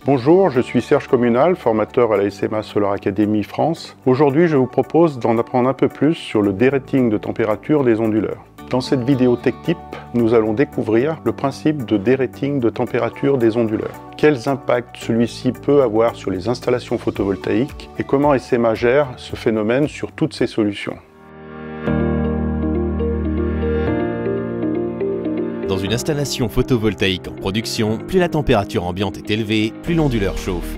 Bonjour, je suis Serge Communal, formateur à la SMA Solar Academy France. Aujourd'hui, je vous propose d'en apprendre un peu plus sur le dérating de température des onduleurs. Dans cette vidéo TechTip, nous allons découvrir le principe de dérating de température des onduleurs. Quels impacts celui-ci peut avoir sur les installations photovoltaïques et comment SMA gère ce phénomène sur toutes ses solutions. Dans une installation photovoltaïque en production, plus la température ambiante est élevée, plus l'onduleur chauffe.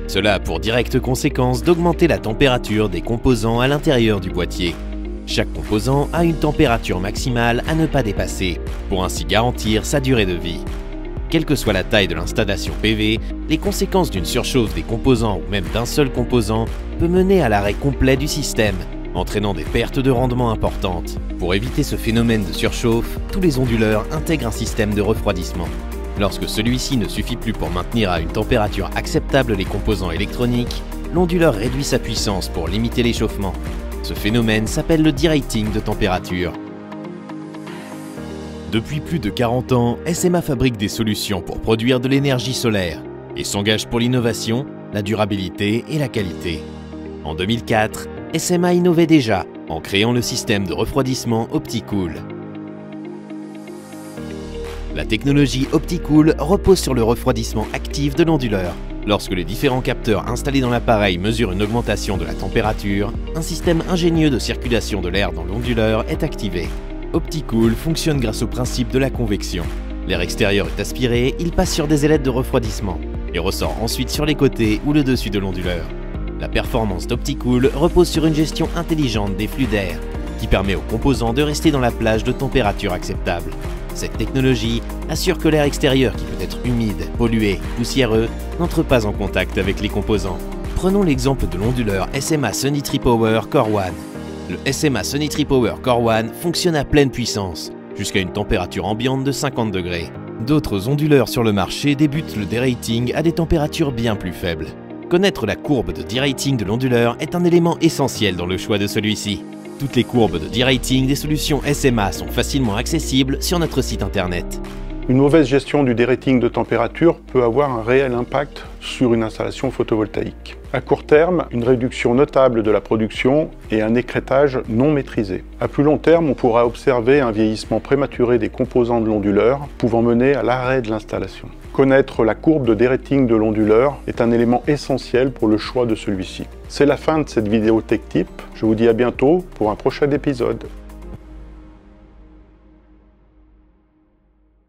Cela a pour directe conséquence d'augmenter la température des composants à l'intérieur du boîtier. Chaque composant a une température maximale à ne pas dépasser, pour ainsi garantir sa durée de vie. Quelle que soit la taille de l'installation PV, les conséquences d'une surchauffe des composants ou même d'un seul composant peut mener à l'arrêt complet du système, entraînant des pertes de rendement importantes. Pour éviter ce phénomène de surchauffe, tous les onduleurs intègrent un système de refroidissement. Lorsque celui-ci ne suffit plus pour maintenir à une température acceptable les composants électroniques, l'onduleur réduit sa puissance pour limiter l'échauffement. Ce phénomène s'appelle le derating de température. Depuis plus de 40 ans, SMA fabrique des solutions pour produire de l'énergie solaire et s'engage pour l'innovation, la durabilité et la qualité. En 2004, SMA innovait déjà en créant le système de refroidissement OptiCool. La technologie OptiCool repose sur le refroidissement actif de l'onduleur. Lorsque les différents capteurs installés dans l'appareil mesurent une augmentation de la température, un système ingénieux de circulation de l'air dans l'onduleur est activé. OptiCool fonctionne grâce au principe de la convection. L'air extérieur est aspiré, il passe sur des ailettes de refroidissement et ressort ensuite sur les côtés ou le dessus de l'onduleur. La performance d'OptiCool repose sur une gestion intelligente des flux d'air qui permet aux composants de rester dans la plage de température acceptable. Cette technologie assure que l'air extérieur, qui peut être humide, pollué, poussiéreux, n'entre pas en contact avec les composants. Prenons l'exemple de l'onduleur SMA Sunny Tree Power Core One. Le SMA Sunny Tree Power Core One fonctionne à pleine puissance, jusqu'à une température ambiante de 50 degrés. D'autres onduleurs sur le marché débutent le derating à des températures bien plus faibles. Connaître la courbe de derating de l'onduleur est un élément essentiel dans le choix de celui-ci. Toutes les courbes de derating des solutions SMA sont facilement accessibles sur notre site internet. Une mauvaise gestion du derating de température peut avoir un réel impact sur une installation photovoltaïque. À court terme, une réduction notable de la production et un écrêtage non maîtrisé. À plus long terme, on pourra observer un vieillissement prématuré des composants de l'onduleur, pouvant mener à l'arrêt de l'installation. Connaître la courbe de derating de l'onduleur est un élément essentiel pour le choix de celui-ci. C'est la fin de cette vidéo TechTip. Je vous dis à bientôt pour un prochain épisode.